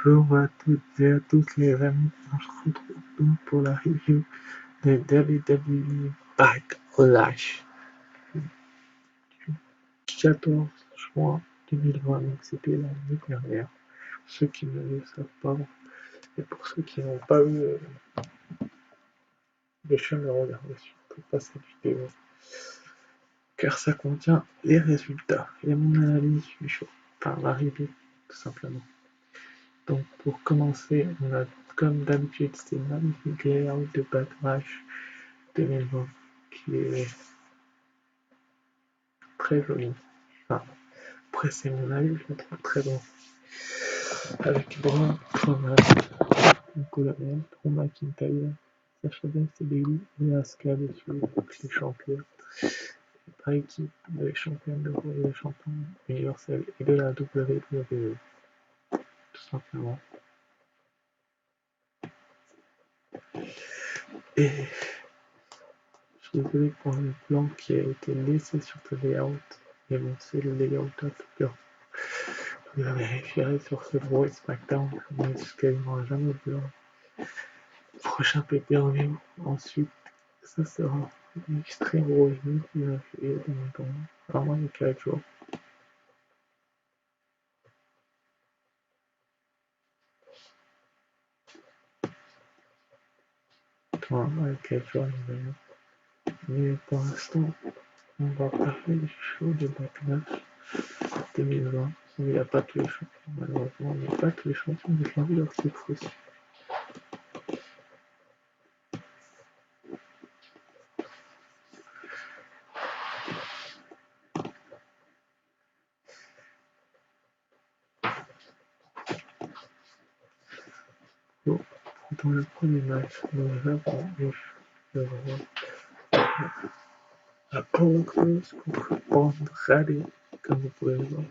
Bonjour à toutes et à tous les amis, on se retrouve donc pour la review de WWE Backlash du 14 juin 2020, donc c'était l'année dernière. Pour ceux qui ne le savent pas, et pour ceux qui n'ont pas eu le chemin de regarder surtout pas cette vidéo, car ça contient les résultats et mon analyse du show, enfin la review tout simplement. Donc pour commencer, on a comme d'habitude c'est le magnifique layout de Backlash 2020 qui est très joli. Enfin, après c'est mon avis, je le trouve très bon. Avec Braun Strowman, Nicolas Bell, Drew McIntyre, Sasha Banks et Bayley et Asuka dessus, donc les champions. Par équipe de championnes de rôle et de champions universels et de la WWE, tout simplement. Et je suis désolé pour le plan qui a été laissé sur ce layout, mais bon, c'est le layout à tout cas. Vous avez référé sur ce Raw et SmackDown, mais c'est quasiment jamais vu. Prochain pay-per-view, ensuite, ça sera une Extreme Raw Event qui va faire dans moins de 4 jours. Enfin, ouais, 4 jours, mais pour l'instant, on va parler du show de Backlash 2020. Il n'y a pas tous les champions, malheureusement, il n'y a pas tous les champions, mais j'ai envie de leur titre aussi. Bon, dans le premier match, nous avons eu le roi Apollo Crews contre Andrade, comme vous pouvez le voir.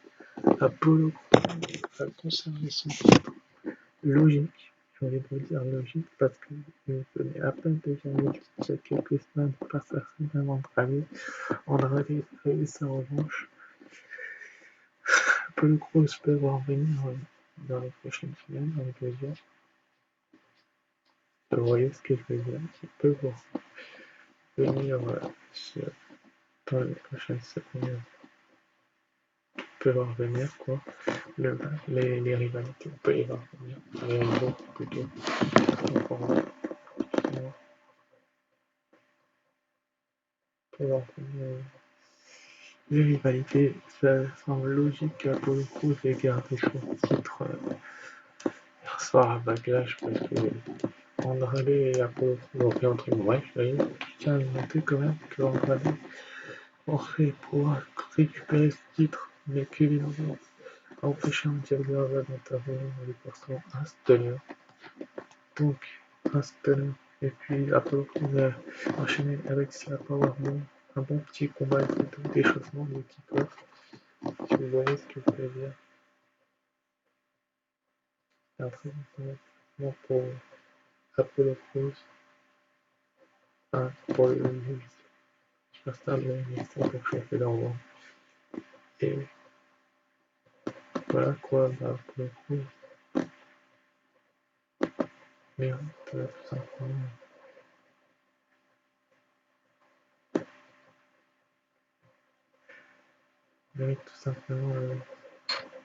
Apollo Crews a conservé son titre. Logique, j'ai envie de vous dire logique, parce qu'il venait à peine de gagner le titre il y a quelques semaines face à Sylvain Andrade. Andrade a eu sa revanche. Apollo Crews peut revenir dans les prochaines semaines, avec plaisir. Vous voyez ce que je veux dire, il peut venir dans les prochaines semaines. Peut revenir quoi, les rivalités, on peut y revenir, les rivaux plutôt. Les rivalités, ça semble logique qu'Apollo Crews ait gardé son titre hier soir à Backlash parce que Andrade et Apollo Crews ont fait un truc bref. Je tiens à noter quand même que Andrade aurait pour récupérer ce titre, mais Kevin Owens a empêché un Gargano d'intervenir en lui portant un stunner. Donc, un stunner. Et puis Apollo Crews a enchaîné avec sa powerbomb, un bon petit combat d'échauffement de kick-off. Si vous voyez ce que je veux dire. C'est un très bon combat pour Apollo Crews. Enfin, pour le superstar de la NXT pour chauffer leur voix. Et voilà quoi, Apollo Crews mérite tout simplement. Mérite tout simplement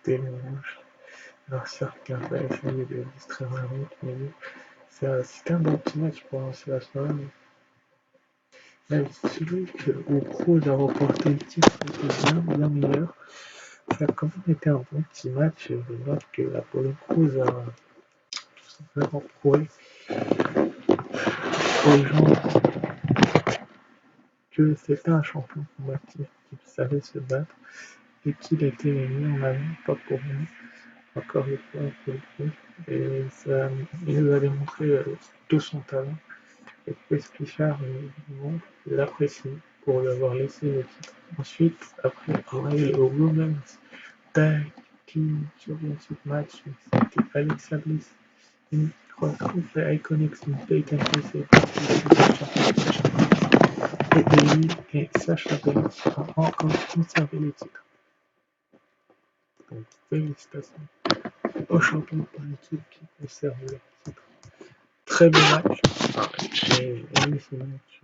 des louanges. Alors certes, Garza a essayé de distraire la route, mais c'était un bon petit match pour lancer la soirée. Même celui où Crews a remporté le titre était bien meilleur. Ça a quand même été un bon petit match. Je note que Apollo Crews a tout simplement prouvé aux gens que c'était un champion combatif, qu'il savait se battre et qu'il était mis en avant, pas pour nous. Encore une fois, Apollo Crews. Et ça, il nous a démontré tout son talent. Et Chris Pichard l'apprécie pour lui avoir laissé le titre. Ensuite, après, on a eu le Women's Tag Team Championship match. C'était Alexa Bliss, une retrouve les Iconics, une Peyton Royce et Bayley et Sasha Banks ont encore conservé le titre. Donc, félicitations. aux champions par équipe qui conservent leur titre. Très bon match. J'ai aimé ce match.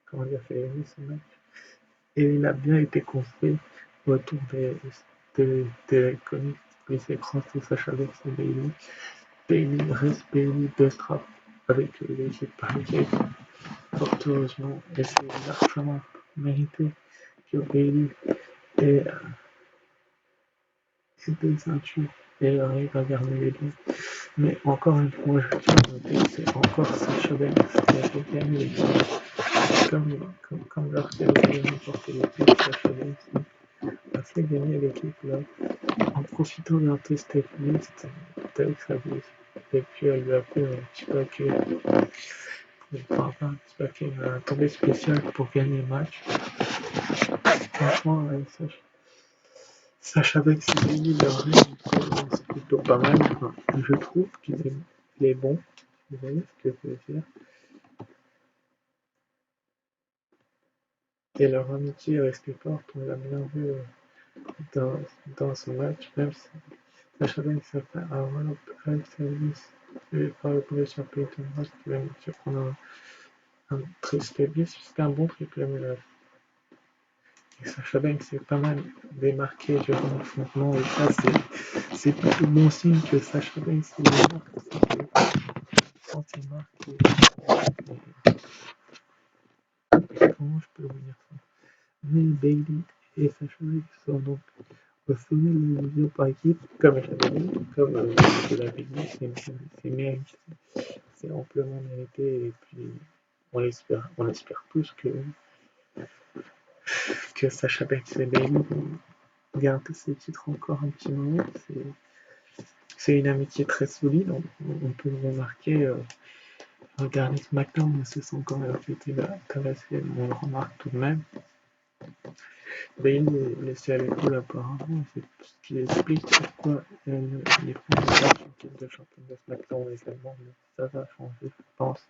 Comment dire, j'ai aimé ce match. Et il a bien été construit autour des comics, des écrans sous Sacha Banks et Bailey. Bailey reste Bailey de Strap avec l'équipe parisienne. Fort heureusement, et c'est largement mérité que Bailey ait des ceintures et arrive à garder les deux. Mais encore une fois, je tiens à noter que c'est encore Sacha Banks qui a fait gagner l'équipe. Comme lorsqu'elle voulait remporter le titre, Sacha Banks a fait gagner l'équipe là, en profitant d'un test list avec sa blesse. Et puis elle lui a fait un petit paquet, enfin pas un petit paquet, mais un tombé spécial pour gagner le match. Franchement, Sacha Banks et Bailey, leur règne commence plutôt pas mal. Enfin, je trouve qu'il est bon. Vous voyez ce que je veux dire? Et leur amitié reste forte, on l'a bien vu dans ce match, même si Sacha Banks a fait un run-up avec service et par le progression Peyton Ross qui va nous surprendre un triple bis jusqu'à un bon triple ménage. Et Sacha Banks s'est pas mal démarqué durant l'affrontement et ça c'est plutôt bon signe que Sacha Banks il démarque quand il marque comment je peux vous dire ça? Mais Bailey et Sacha Banks sont donc au sommet de la division par équipe, comme je l'avais dit, comme je l'avais dit, c'est mérité, c'est amplement mérité et puis on espère tous que Sacha Banks et Bailey gardent ces titres encore un petit moment. C'est une amitié très solide, on peut le remarquer. Regardez SmackDown, se sont quand même été tabassés, on le remarque tout de même. Bailey est laissée à l'épaule apparemment, c'est ce qui explique pourquoi elle est pas championne de SmackDown également, mais ça va changer, je pense.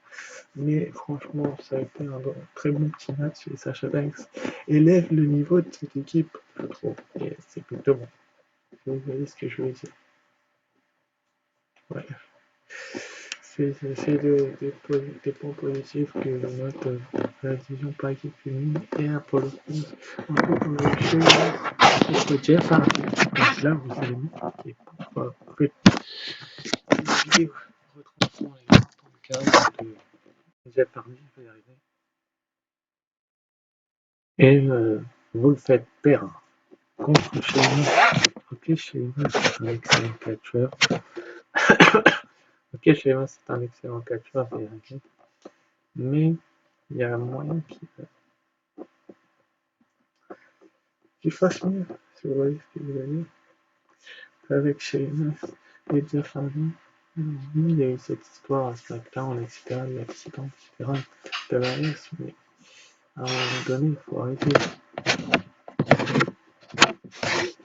Mais franchement, ça a été un très bon petit match et Sacha Banks élève le niveau de cette équipe, je trouve, et c'est plutôt bon. Vous voyez ce que je veux dire. Ouais. C'est des points positifs que je note à la division par équipe féminine et pour le coup, un peu comme le show contre Jeff Hardy. Donc là, vous allez m'expliquer pourquoi après une vidéo retransmettant les 20 ans de carrière de Jeff Hardy, je vais y arriver. Et vous le faites perdre contre Sheamus. Ok, Sheamus c'est un excellent catcheur. Ok, Sheamus c'est un excellent catcheur, mais il y a moyen qu'il fasse mieux, si vous voyez ce que je veux dire. Avec Sheamus et Jeff Hardy, oui, il y a eu cette histoire à SmackDown, etc., l'accident, etc., de la race, mais à un moment donné, il faut arrêter.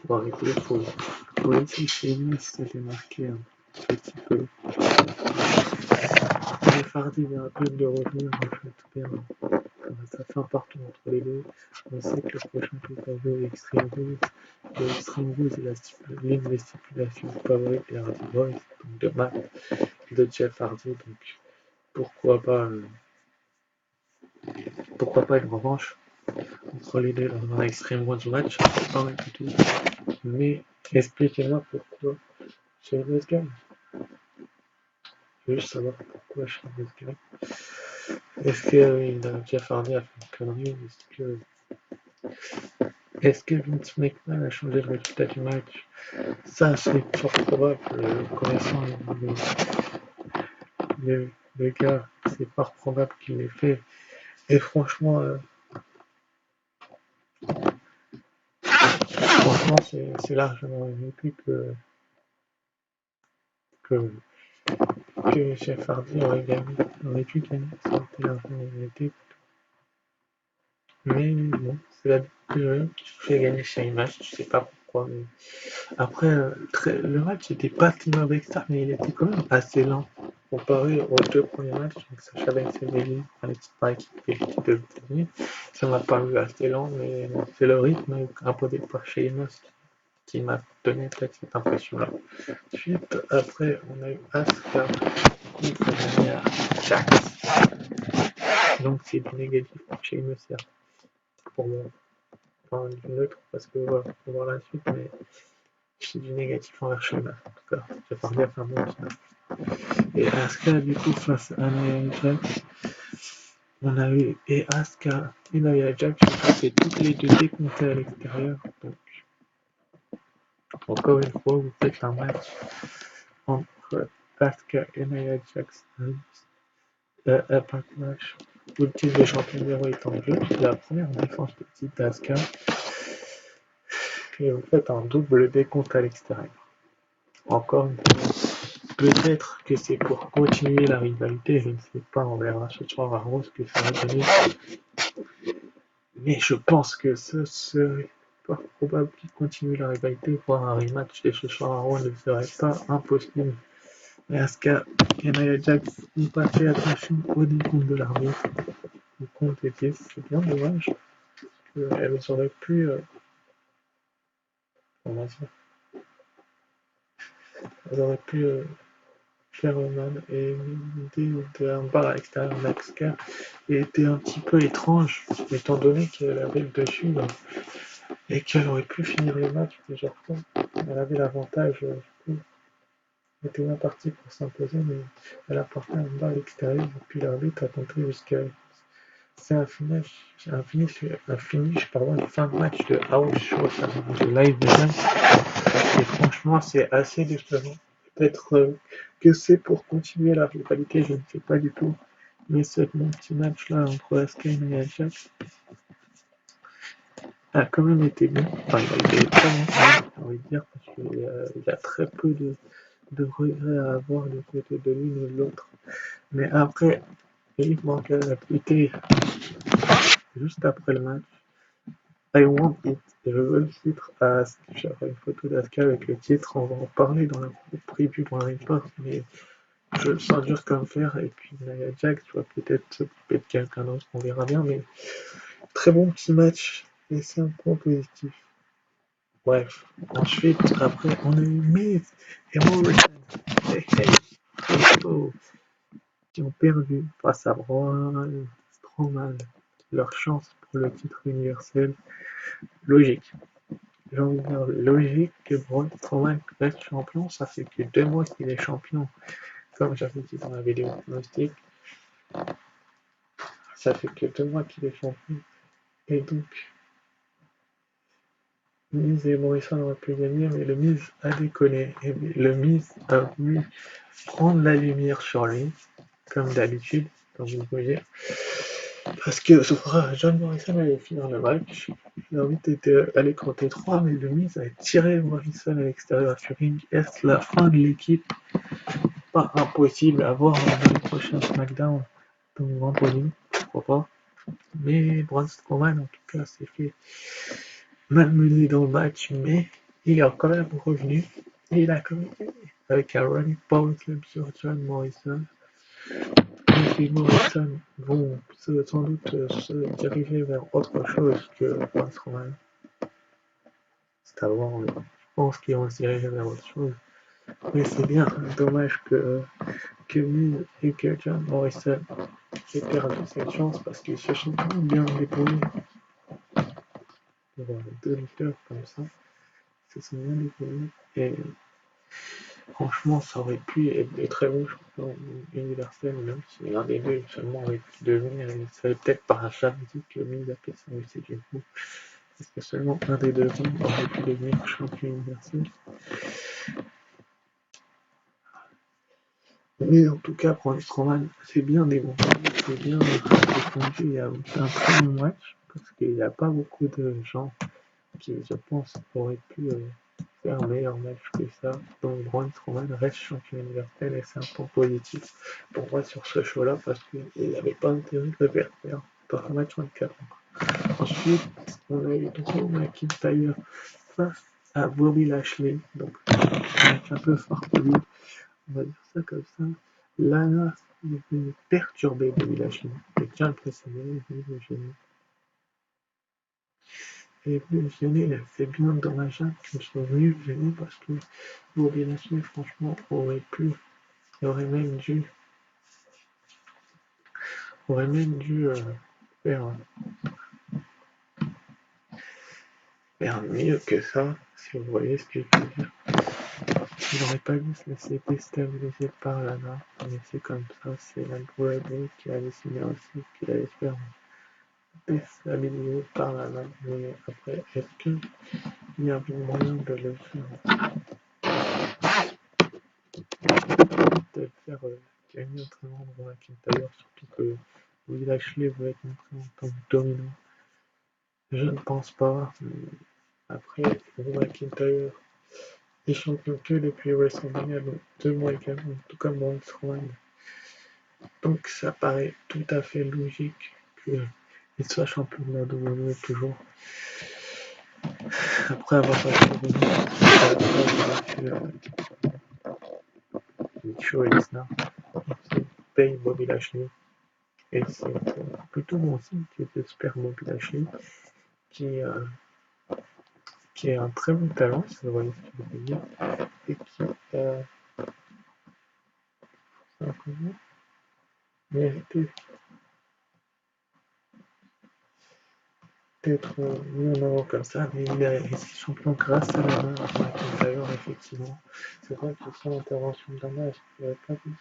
Il faut laisser Sheamus se démarquer un petit peu. Jeff Hardy vient à peine de revenir, donc je vais tout perdre. Ça fait un partout entre les deux. On sait que le prochain pay-per-view est Extreme Rules. Et Extreme Rules est l'une des stipulations favorites des Hardy Boys, donc de Matt, de Jeff Hardy. Donc pourquoi pas une revanche entre les deux dans un Extreme Rules match, pas mal du tout. Mais expliquez-moi pourquoi Sheamus gagne. Je veux juste savoir pourquoi Sheamus gagne. Est-ce que Jeff Hardy a fait une connerie? Est-ce que Vince McMahon a changé le résultat du match? Ça, c'est fort probable, connaissant le gars, c'est fort probable qu'il l'ait fait. Et franchement, c'est largement mérité que Jeff Hardy aurait pu gagner. Ça aurait été largement mérité. Mais bon, c'est la WWE qui fait gagner chaque match, je sais pas pourquoi. Mais... Après, le match n'était pas si mauvais que ça, mais il était quand même assez lent comparé aux deux premiers matchs. Donc Sacha Banks et Bailey par équipe et l'équipe de États-Unis. Ça m'a paru assez lent, mais c'est le rythme imposé par Sheamus qui m'a donné peut-être cette impression-là. Ensuite, après, on a eu Asuka contre Nia Jax. Donc c'est du négatif pour Sheamus, certes, pour moi. Enfin, du neutre, parce que voilà, on va voir la suite, mais c'est du négatif envers Sheamus. En tout cas, je vais parler à faire mon final. Et Asuka, du coup, face à Nia Jax, on a eu et Asuka et Nia Jax, c'est toutes les deux décomptées à l'extérieur. Donc, encore une fois, vous faites un match entre Asuka et Nia Jax. Impact Match où le titre de champion numéro est en jeu. La première défense de titre d'Asuka. Et vous faites un double décompte à l'extérieur. Encore une fois, peut-être que c'est pour continuer la rivalité, je ne sais pas, on verra ce soir à Rose ce que ça va donner. Mais je pense que ce serait pas probable qu'il continue la rivalité, voire un rematch de ce soir à Rose ne serait pas impossible. Mais Asuka et Nia Jax n'ont pas fait attention au décompte de l'arbitre. Le compte était, c'est bien dommage. Elles auraient pu, comment dire, elles auraient pu faire mal et l'idée d'un bar à l'extérieur d'Asuka était un petit peu étrange, étant donné qu'elle avait le dessus et qu'elle aurait pu finir le match plusieurs fois. Elle avait l'avantage, du coup, elle était bien partie pour s'imposer, mais elle a porté un bar à l'extérieur et puis l'arbitre a tenté jusqu'à. C'est un finish, pardon, une fin de match de house show, de live event. Et franchement, c'est assez décevant. Peut-être que c'est pour continuer la rivalité, je ne sais pas du tout. Mais ce mon petit match-là entre Asuka et Nia Jax a quand même été bon. Enfin, il a été très bon, j'ai envie de dire, parce qu'il y a très peu de regrets à avoir du côté de l'une ou de l'autre. Mais après, Liv Morgan a tweeté juste après le match. I want it. Je veux le titre à Asuka. Une photo d'Asuka avec le titre. On va en parler dans la preview dans la report, mais je le sens dur comme fer. Et puis Nia Jax va peut-être s'occuper de quelqu'un d'autre. On verra bien, mais très bon petit match. Et c'est un point positif. Bref. Ensuite, après, on a eu Miz et Morrison. Hey, hey, qui ont perdu face à Braun Strowman. Leur chance pour le titre universel. Logique. J'ai envie de dire logique que Braun Strowman reste champion, ça fait que 2 mois qu'il est champion, comme j'avais dit dans la vidéo pronostic, ça fait que 2 mois qu'il est champion, et donc Miz et Morrison auraient pu gagner, mais le Miz a déconné, et le Miz a voulu prendre la lumière sur lui, comme d'habitude, comme vous voyez, parce que John Morrison allait finir le match, l'arbitre était allé compter 3, mais le Miz a tiré Morrison à l'extérieur du ring. Est-ce la fin de l'équipe? Pas impossible à voir dans les prochains SmackDown, donc vendredi, pourquoi pas. Mais Braun Strowman, en tout cas, s'est fait malmener dans le match, mais il est quand même revenu. Et il a quand même avec un running power club sur John Morrison. Les Morrison vont sans doute se diriger vers autre chose que Braun Strowman. C'est à voir, je pense qu'ils vont se diriger vers autre chose. Mais c'est bien dommage que Miz et que John Morrison aient perdu cette chance parce qu'ils se sont bien débrouillés pour 2 lutteurs comme ça. Ils se sont bien débrouillés et franchement, ça aurait pu être de très bons champions universels, même si l'un des deux seulement aurait pu devenir. Il serait peut-être par hasard dit que Miz a fait ça aussi du coup. Parce que seulement un des deux aurait pu devenir champion universel. Mais en tout cas, Braun Strowman, c'est bien démontré, c'est bien défendu, il a fait un très bon match, parce qu'il n'y a pas beaucoup de gens qui, je pense, auraient pu faire un meilleur match que ça. Donc Braun Strowman reste champion universel et c'est un point positif pour moi sur ce show-là, parce qu'il n'avait pas intérêt de le faire faire par un match 24 ans. Ensuite, on a eu Drew McIntyre face à Bobby Lashley, donc un match un peu farfelu. On va dire ça comme ça. Lana est venue perturber Bobby Lashley. Je tiens à le préciser, est venu gêner. C'est bien dommageable qu'ils soient venus gêner parce que Bobby Lashley, franchement, aurait même dû faire, faire mieux que ça, si vous voyez ce que je veux dire. Il n'aurait pas dû se laisser déstabiliser par Lana, mais c'est comme ça, c'est la WWE qui a décidé aussi qu'il allait se faire déstabiliser par Lana. Mais après, est-ce qu'il y avait moyen de le faire gagner autrement Drew McIntyre, surtout que Bobby Lashley veut être montré en tant que dominant? Je ne pense pas. Après, Drew McIntyre est champion que depuis WrestleMania, donc 2 mois également, tout comme Braun Strowman. Donc ça paraît tout à fait logique qu'il soit champion de la WWE toujours. Après avoir battu Micho et Lesnar, il paye Bobby Lashley. Et c'est plutôt bon signe que j'espère Bobby Lashley, qui est un très bon talent, si vous voyez ce que je veux dire, et qui simplement mérité d'être mis en avant comme ça, mais il est champion grâce à la main à McIntyre, effectivement. C'est vrai que son intervention de Lana, je n'avais pas vu.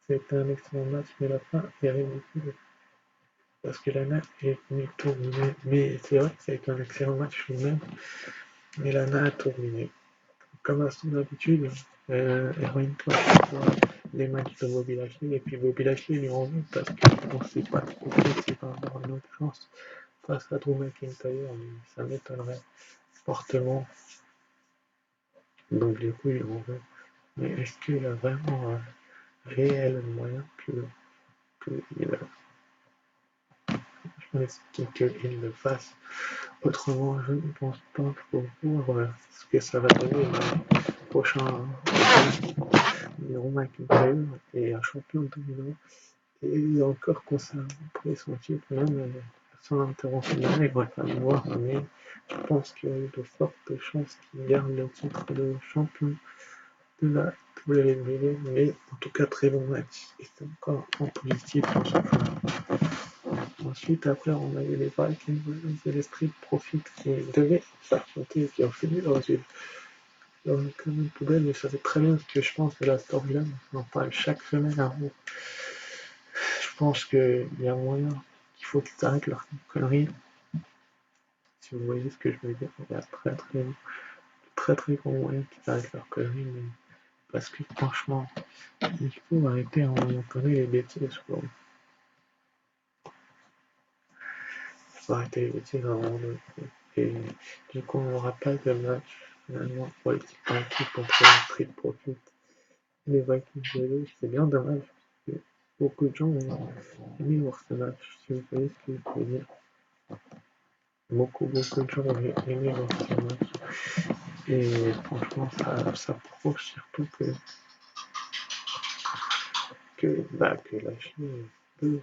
C'était un excellent match, mais la fin est ridicule. Parce que Lana est venue tout ruiner. Mais c'est vrai que ça a été un excellent match lui-même. Mais Lana a tout ruiné. Comme à son habitude, héroïne-toi sur les matchs de Bobby Lashley. Et puis Bobby Lashley lui en veut parce qu'on ne sait pas trop s'il va avoir une autre chance face à Drew McIntyre. Ça m'étonnerait fortement. Donc du coup, il en veut. Mais est-ce qu'il a vraiment un réel moyen qu'il le fasse? Autrement, je ne pense pas. Faut voir ce que ça va donner le prochain Drew McIntyre est un champion dominant et encore conservé pour son titre, même son intervention il va falloir voir, mais je pense qu'il y a eu de fortes chances qu'il garde le titre de champion de la WWE, mais en tout cas très bon match et c'est encore en positif pour ce jeu. Ensuite, après, on a eu les Vikings et les Street Profits qui devaient s'affronter et qui ont fini dans une poubelle, mais ça fait très bien ce que je pense de la storyline. On en parle chaque semaine. Hein. Je pense qu'il y a moyen qu'il faut qu'ils arrêtent leur conneries. Si vous voyez ce que je veux dire, il y a très gros moyen qu'ils arrêtent leur conneries. Mais parce que franchement, il faut arrêter à un moment donné les bêtises. Il faut arrêter les bêtises à un moment donné. Et du coup, on n'aura pas de match finalement pour l'équipe par équipe entre les Street Profits et les Vikings. C'est bien dommage. Parce que beaucoup de gens ont aimé voir ce match, si vous voyez ce que je veux dire. Beaucoup de gens ont aimé voir ce match. Et franchement, ça prouve surtout que la Chine peut.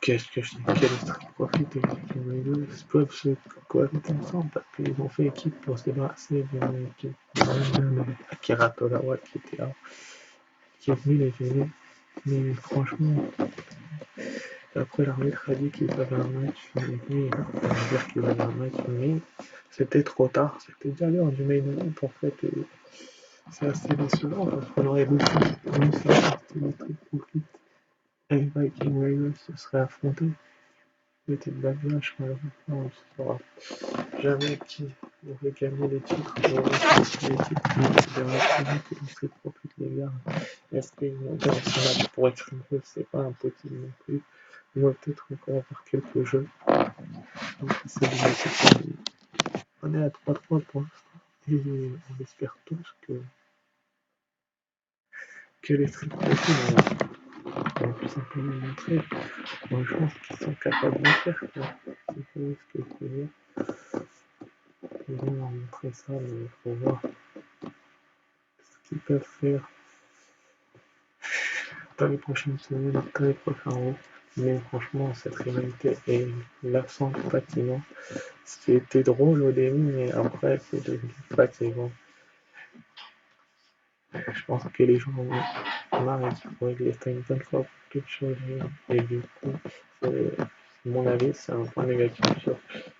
Qu'est-ce que je dis? Que les Street Profits et les deux peuvent se cohabiter ensemble parce qu'ils ont fait équipe pour se débarrasser d'une équipe de Akira Tozawa qui était là, qui est venu les gêner. Mais franchement, après l'arbitre a dit qu'ils avaient un match, mais on va dire qu'ils avaient un match, mais c'était trop tard, c'était déjà l'heure du main event en fait. Et c'est assez décevant parce qu'on aurait voulu savoir si les Street Profits et les Viking Raiders se seraient affrontés. C'était de la vache, malheureusement, on ne saura jamais qui aurait gagné les titres. Les titres, mais j'aimerais très bien que les Street Profits les gardent. Est-ce qu'ils vont gagner ce match pour être heureux? C'est pas impossible non plus. On va peut-être encore avoir quelques jeux. Donc, on est à 3-3 pour l'instant. Et on espère tous que les Street Profits vont tout simplement montrer franchement ce qu'ils sont capables de faire. C'est ce que je veux dire. Ils vont leur montrer ça, mais il faut voir ce qu'ils peuvent faire dans les prochaines semaines, dans les prochains mois. Mais franchement, cette rivalité est lassante, fatigante. C'était drôle au début, mais après, c'est devenu fatigant. Je pense que les gens ont marre et qu'il faut régler ça une bonne fois pour toutes choses. Et du coup, c'est mon avis, c'est un point négatif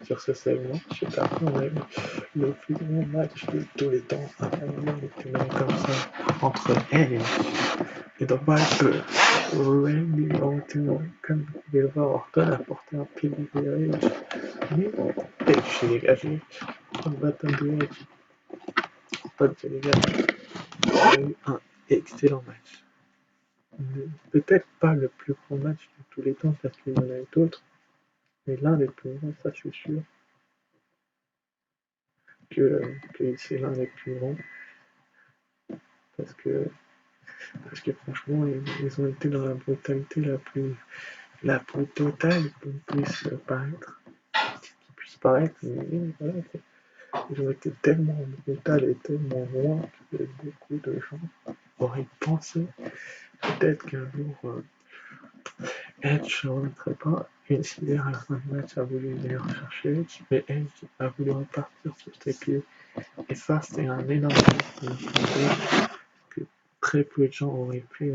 sur ce segment. Je sais pas, on a eu le plus grand match de tous les temps, apparemment, des finales comme ça, entre Edge et The Viper. Randy Orton, comme vous pouvez le voir, Orton a porté un pied à Edge, mais Edge s'est dégagé. En battant de Edge, Orton s'est dégagé. On a eu un excellent match. Peut-être pas le plus grand match de tous les temps parce qu'il y en a eu d'autres, mais l'un des plus grands, ça c'est sûr que c'est l'un des plus grands parce que, parce que franchement ils ont été dans la brutalité la plus totale qu'on puisse paraître, mais voilà, ils ont été tellement brutales et tellement loin que beaucoup de gens auraient pensé peut-être qu'un jour Edge ne remettrait pas. Et Silver à la fin du match a voulu aller rechercher Edge, mais Edge a voulu repartir sur ses pieds. Et ça, c'est un énorme que très peu de gens auraient fait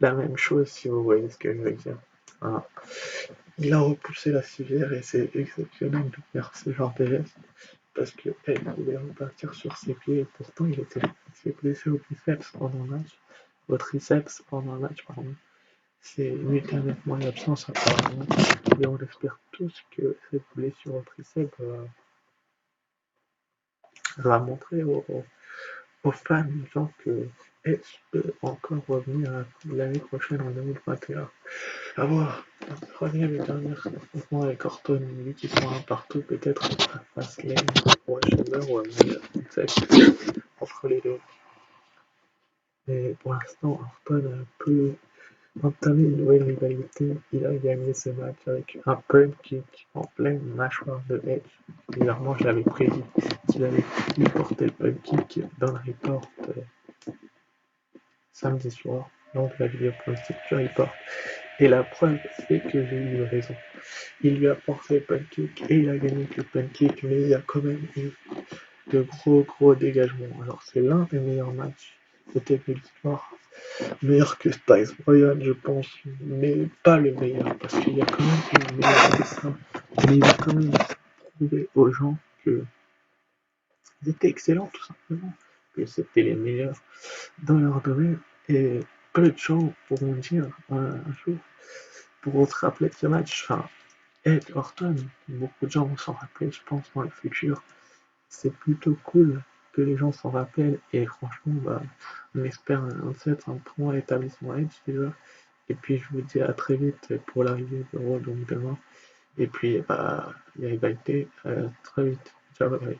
la même chose, si vous voyez ce que je veux dire. Voilà. Il a repoussé la civière et c'est exceptionnel de faire ce genre de geste parce que Edge voulait repartir sur ses pieds et pourtant il s'est blessé au biceps pendant le match, au triceps pendant le match, pardon. C'est mécaniquement une absence apparemment, et on espère tous que cette blessure au triceps va montrer aux fans disant que Edge peut encore revenir l'année prochaine en 2021. A voir, la troisième et dernière affrontement avec Orton, lui qui prend un partout, peut-être à Fastlane ou à Chamber ou à Mania, entre les deux. Mais pour l'instant, Orton a un peu entamé une nouvelle rivalité. Il a gagné ce match avec un punt kick en pleine mâchoire de Edge. Bizarrement, je l'avais prévu qu'il allait lui porter le punt kick dans le report samedi soir. Donc la vidéo pronostic du report. Et la preuve, c'est que j'ai eu raison. Il lui a porté le punt kick et il a gagné avec le punt kick, mais il y a quand même eu de gros dégagements. Alors c'est l'un des meilleurs matchs de de l'histoire. Meilleur que Spice Royal, je pense, mais pas le meilleur, parce qu'il y a quand même une meilleure que ça. Mais il a quand même prouvé aux gens qu'ils étaient excellents, tout simplement, que c'était les meilleurs dans leur domaine. Et peu de gens pourront dire un jour, pourront se rappeler de ce match. Enfin, Ed Orton, beaucoup de gens vont s'en rappeler, je pense, dans le futur. C'est plutôt cool que les gens s'en rappellent, et franchement, bah, on espère un très bon établissement Edge déjà. Et puis je vous dis à très vite pour l'arrivée de Raw donc demain. Et puis bah, il y a égalité très vite. Ciao, bye.